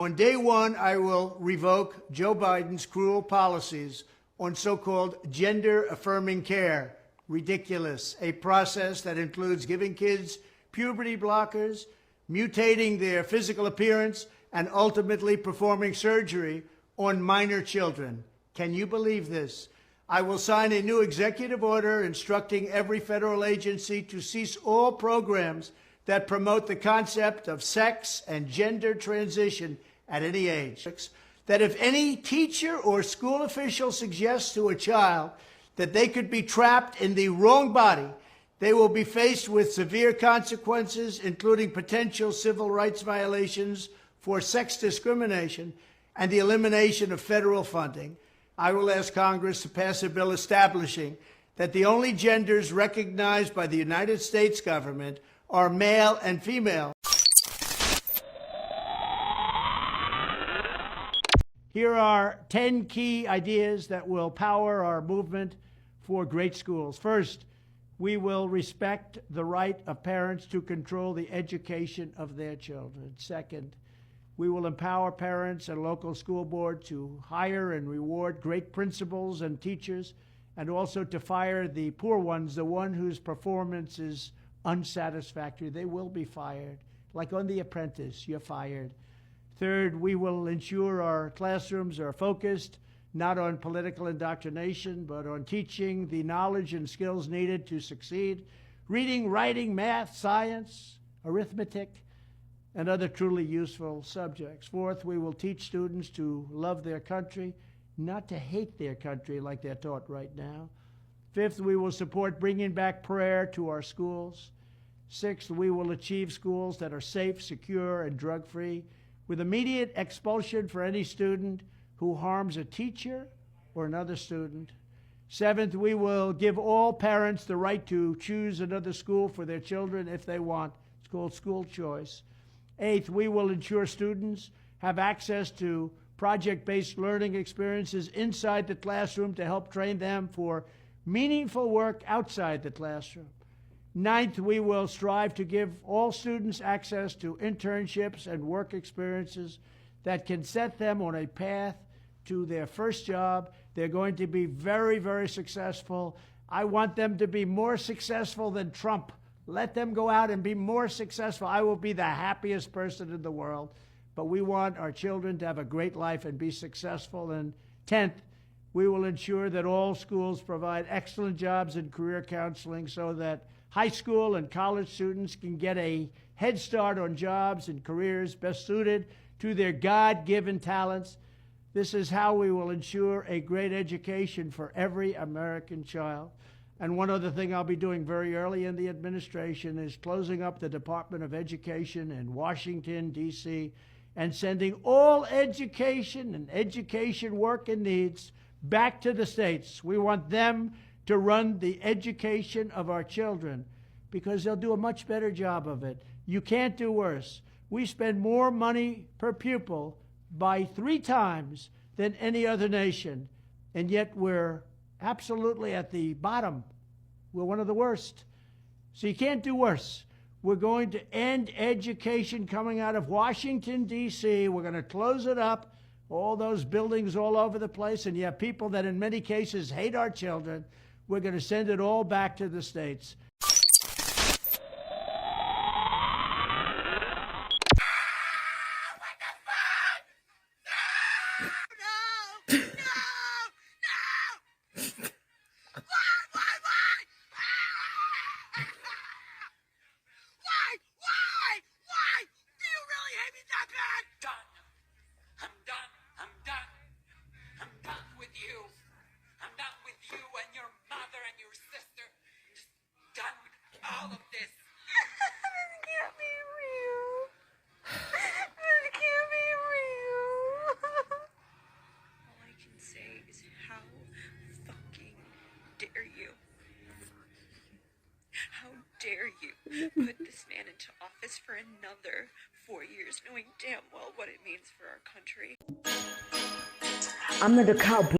On day one, I will revoke Joe Biden's cruel policies on so-called gender-affirming care. Ridiculous. A process that includes giving kids puberty blockers, mutating their physical appearance, and ultimately performing surgery on minor children. Can you believe this? I will sign a new executive order instructing every federal agency to cease all programs that promote the concept of sex and gender transition at any age. That if any teacher or school official suggests to a child that they could be trapped in the wrong body, they will be faced with severe consequences, including potential civil rights violations for sex discrimination and the elimination of federal funding. I will ask Congress to pass a bill establishing that the only genders recognized by the United States government are male and female. Here are 10 key ideas that will power our movement for great schools. First, we will respect the right of parents to control the education of their children. Second, we will empower parents and local school board to hire and reward great principals and teachers, and also to fire the poor ones, the one whose performance is unsatisfactory. They will be fired. Like on The Apprentice, you're fired. Third, we will ensure our classrooms are focused not on political indoctrination, but on teaching the knowledge and skills needed to succeed: reading, writing, math, science, arithmetic, and other truly useful subjects. Fourth, we will teach students to love their country, not to hate their country like they're taught right now. Fifth, we will support bringing back prayer to our schools. Sixth, we will achieve schools that are safe, secure, and drug-free, with immediate expulsion for any student who harms a teacher or another student. Seventh, we will give all parents the right to choose another school for their children if they want. It's called school choice. Eighth, we will ensure students have access to project-based learning experiences inside the classroom to help train them for meaningful work outside the classroom. Ninth, we will strive to give all students access to internships and work experiences that can set them on a path to their first job. They're going to be very, very successful. I want them to be more successful than Trump. Let them go out and be more successful. I will be the happiest person in the world. But we want our children to have a great life and be successful. And 10th, we will ensure that all schools provide excellent jobs and career counseling so that high school and college students can get a head start on jobs and careers best suited to their God-given talents. This is how we will ensure a great education for every American child. And one other thing I'll be doing very early in the administration is closing up the Department of Education in Washington, D.C., and sending all education and education work and needs back to the states. We want them to run the education of our children because they'll do a much better job of it. You can't do worse. We spend more money per pupil by 3 times than any other nation, and yet we're absolutely at the bottom. We're one of the worst. So you can't do worse. We're going to end education coming out of Washington, D.C. We're going to close it up, all those buildings all over the place, and you have people that in many cases hate our children. We're going to send it all back to the states. Dare you put this man into office for another 4 years, knowing damn well what it means for our country. I'm not a cowboy.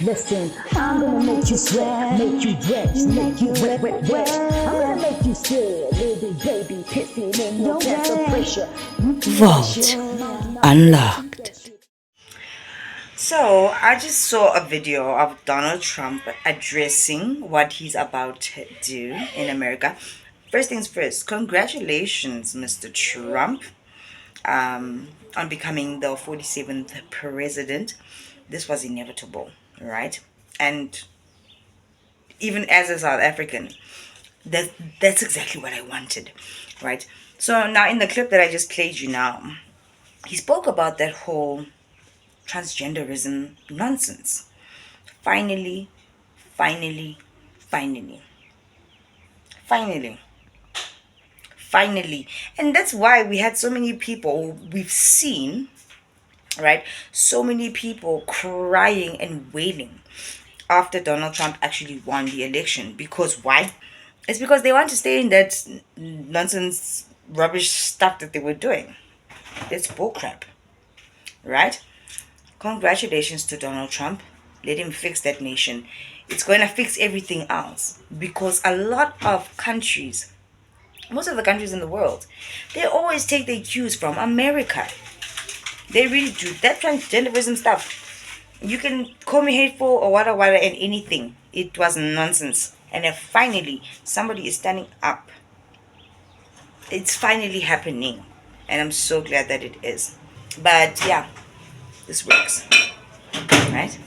Listen, I'm gonna make you sweat, make you wet, make you wet, wet, wet. I'm gonna make you You said, little baby, pissing in no test of pressure. Vault unlocked. So, I just saw a video of Donald Trump addressing what he's about to do in America. First things first, congratulations, Mr. Trump, on becoming the 47th president. This was inevitable, right? And even as a South African, that's exactly what I wanted, right? So now in the clip that I just played you now, he spoke about that whole transgenderism nonsense. Finally, finally, finally, finally, finally. And that's why we had so many people we've seen, right? So many people crying and wailing after Donald Trump actually won the election. Because why? It's because they want to stay in that nonsense, rubbish stuff that they were doing. It's bullcrap, right? Congratulations to Donald Trump. Let him fix that nation. It's going to fix everything else. Because a lot of countries, most of the countries in the world, they always take their cues from America. They really do. That transgenderism stuff, you can call me hateful or whatever and anything. It was nonsense. And then finally, somebody is standing up. It's finally happening. And I'm so glad that it is. But yeah, this works. Right?